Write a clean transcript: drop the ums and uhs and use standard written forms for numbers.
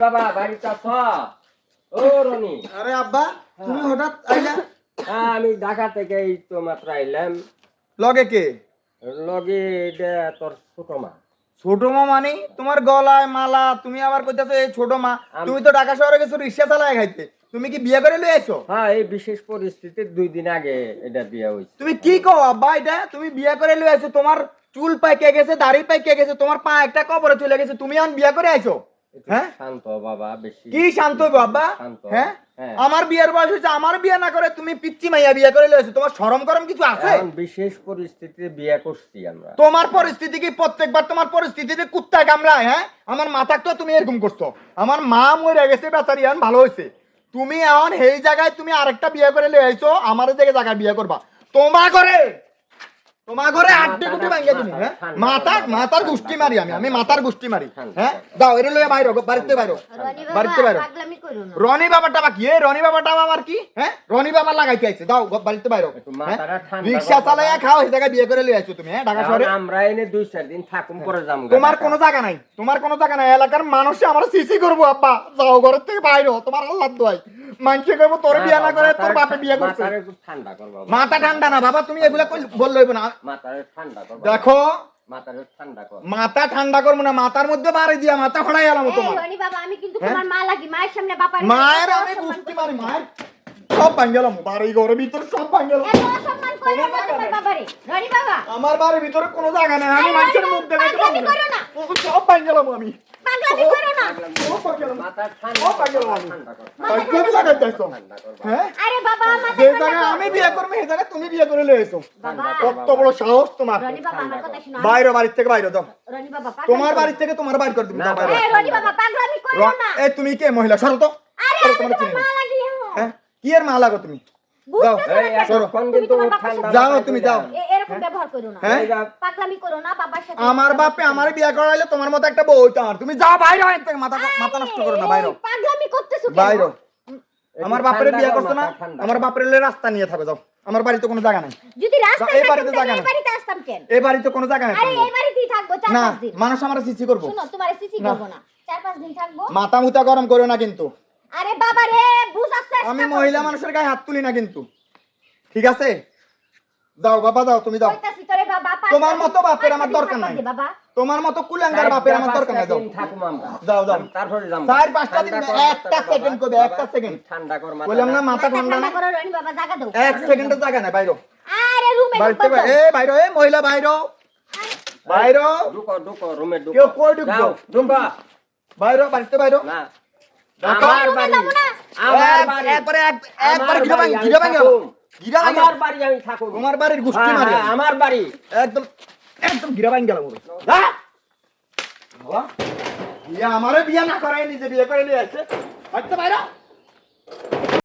বাবা বাড়িতে আছো? ও রনি, আরে আব্বা তুমি হঠাৎ আইলা? হ্যাঁ আমি ঢাকা থেকে এই তো মাত্র আইলাম। লগে কে? লগে এটা তোর ছোট মা। ছোট মা মানে তোমার গলায় মালা, তুমি আবার কইতাছো এই ছোট মা? তুমি তো ঢাকা শহরে গেছো রিকশা চালায় খাইতে, তুমি কি বিয়ে করে লই আইছো? হ্যাঁ এই বিশেষ পরিস্থিতির 2 দিন আগে এটা বিয়ে হয়েছে। তুমি কি কও আব্বা? এটা তুমি বিয়ে করে লই আইছো, তোমার চুল পাইকে গেছে, দাড়ি পাইকে গেছে, তোমার পা একটা কবরে চলে গেছে, তুমি এখন বিয়ে করে আইছো? হ্যাঁ শান্ত বাবা, বেশি কি শান্ত হইবো আব্বা? শান্ত। হ্যাঁ হ্যাঁ। আমার বিয়ের বয়স হয়েছে, আমার বিয়ে না করে তুমি পিচ্চি মাইয়া বিয়ে করে লইছো, তোমার শরম করম কিছু আছে? এখন বিশেষ পরিস্থিতিতে বিয়ে করছি আমরা। তোমার পরিস্থিতি কি প্রত্যেকবার তোমার পরিস্থিতিতে কুত্তা কামড়ায়? হ্যাঁ আমার মাথা তো তুমি এরকম করছো, আমার মা মরে গেছে বেচারি, এখন ভালো হয়েছে, তুমি এখন এই জায়গায় তুমি আরেকটা বিয়ে করে লই আইছো, আমার জায়গায় বিয়ে করবা তোমার ঘরে আড্ডি গুটি ভাঙিয়ে তুমি। হ্যাঁ মাথার গুষ্টি মারি, আমি মাথার গুষ্টি মারি। হ্যাঁ যাও এর লইয়া বাইরো, বাড়িতে বাইরো, বাড়িতে বাইরো। রনি বাবাটা বা কি? রনি বাবাটা আমার কি? হ্যাঁ রনি বাবা লাগাইতে আইছে, যাও বাড়িতে বাইরো। রিকশা চালাইয়া খাও, এই জায়গায় বিয়ে করে লই আইছো তুমি। হ্যাঁ ঢাকা শহরে আমরা এনে 2-4 দিন থাকুম, পরে যাম। তোমার কোনো জায়গা নাই, তোমার কোনো জায়গা নাই, এলাকার মানুষ আমার সিসি করবো। আব্বা যাও ঘরের থেকে বাইরো, তোমার আল্লাহ দোয়াই মানুষে কইবো তোর বিয়ে না করে তোর বাপে বিয়ে করছে। ঠান্ডা কর বাবা, মাথা ঠান্ডা না বাবা, তুমি এগুলা বল লইব না। মাথারে ঠান্ডা কর, দেখো মাথারে ঠান্ডা কর। মাথা ঠান্ডা করবো না, মাথার মধ্যে বাড়ি দিয়া মাথা ফড়াই গেলাম তোমার। রনি বাবা আমি কিন্তু তোমার মা লাগি, মায়ের সামনে বাবার মায়ের আমি গুষ্টি মারি, মায়ের সব ভাঙ্গেলাম, বাড়ি ঘরের ভিতরে সব ভাঙ্গেলাম। এত অসম্মান করে না তোমার বাবারে। রনি বাবা আমার বাড়ির ভিতরে কোনো জায়গা নাই, আমি মানুষের মুখ দেখে পাগলামি করো না, সব ভাঙ্গেলাম আমি। পাগলামি করো না। সব ভাঙ্গেলাম, মাথা সব ভাঙ্গেলাম আমি। ঠান্ডা কর, পাগলামি লাগাইতেছো? ঠান্ডা কর বাবা। হ্যাঁ আরে বাবা আমার যে জায়গায় আমি বিয়ে করবো সেই জায়গায় তুমি বিয়ে করে লইছো, বাবা কত বড় সাহস তোমার? রনি বাবা আমার কথা শুনো। বাইরে, বাড়ির থেকে বাইরে দাও, রনি বাবা তোমার বাড়ি থেকে তোমার বাইর করে দিবি, না, দাও বাইরে। এই রনি বাবা পাগলামি করো না। এই তুমি কে মহিলা? সরো তো। আরে সরো, আমি তোমার চিনি তোমার না। মা লাগি। হ্যাঁ কি এর মা লাগো তুমি? যাও বুঝতেছো এই না কেন? এখন তুমি কিন্তু তোমার বাবার ঠান্ডা সাথে যাও, তুমি যাও। এরকম ব্যবহার করো না। হ্যাঁ পাগলামি করো না বাবার সাথে। আমার বাপে আমার বিয়ে করাইলে তোমার মতো একটা বউ হইতো আমার। তুমি যাও বাইরে, হয় থেকে মাথা মাথা নষ্ট করো না, বাইরে এই পাগলামি করতেছো কেন? বাইরে। আমার বাপের ঠান্ডা বিয়ে কর, করছো না, মাথা ঠান্ডা আমার বাপের রাস্তা নিয়ে থাকো, যাও। আমার বাড়িতে কোনো জায়গা নাই, যদি রাস্তায় এই বাড়িতে থাকতাম জায়গা তাহলে নাই। এই বাড়িতে আসতাম কেন? এই বাড়িতে কোনো জায়গা নাই আরে তোমার। এই বাড়িতেই থাকবো 4-5 না দিন। মানুষ আমার সিসি করবো, শোনো তোমারে সিসি না। করব না, 4-5 দিন থাকবো। মাথা মুথা গরম করো না কিন্তু। আরে বাবা রে বুঝাস চেষ্টা আমি করো। মহিলা মানুষের গায়ে হাত তুলি না কিন্তু, ঠিক আছে? যাও বাবা যাও, তুমি যাও। কইতাছি তোরে বাবা তোমার মতো বাপের আমার দরকার নাই, বাবা তোমার মতো কুলাঙ্গার বাপের আমার দরকার নাই। যাও থাকুম আমরা। যাও যাও, তারপরে যাম। 4-5টা দিন, একটা সেকেন্ড কবে, একটা সেকেন্ড ঠান্ডা কর মাথা। বললাম না, মাথা ঠান্ডা না। করো রনি বাবা জায়গা দাও। এক সেকেন্ডের জায়গা নাই, বাইরো আরে রুমে বাড়িতে এ বাইরো, এ মহিলা বাইরো, বাইরো। ঢুকো ঢুকো রুমে ঢুকো। কেউ কই ঢুকবো? যাও, ঢুকো। বাইরো, বাড়িতে বাইরো। না দেখো, আমার বাড়ি, আমার বাড়ি, একবারে আমার বাড়ি গিরা আমি ভাঙ গেল, থাকুম। গিরা ভাঙ আমার বাড়ি আমি থাকুম। তোমার বাড়ির গুষ্টি হ্যাঁ, মারি হ্যাঁ, আমি। আমার বাড়ি। একদম একদম গিরা ভাঙ গেল মোর। যা বাবা, বিয়া আমারে বিয়া না করাই নিজে বিয়ে করে নিয়ে আসছে, বাড়িতে বাইরো।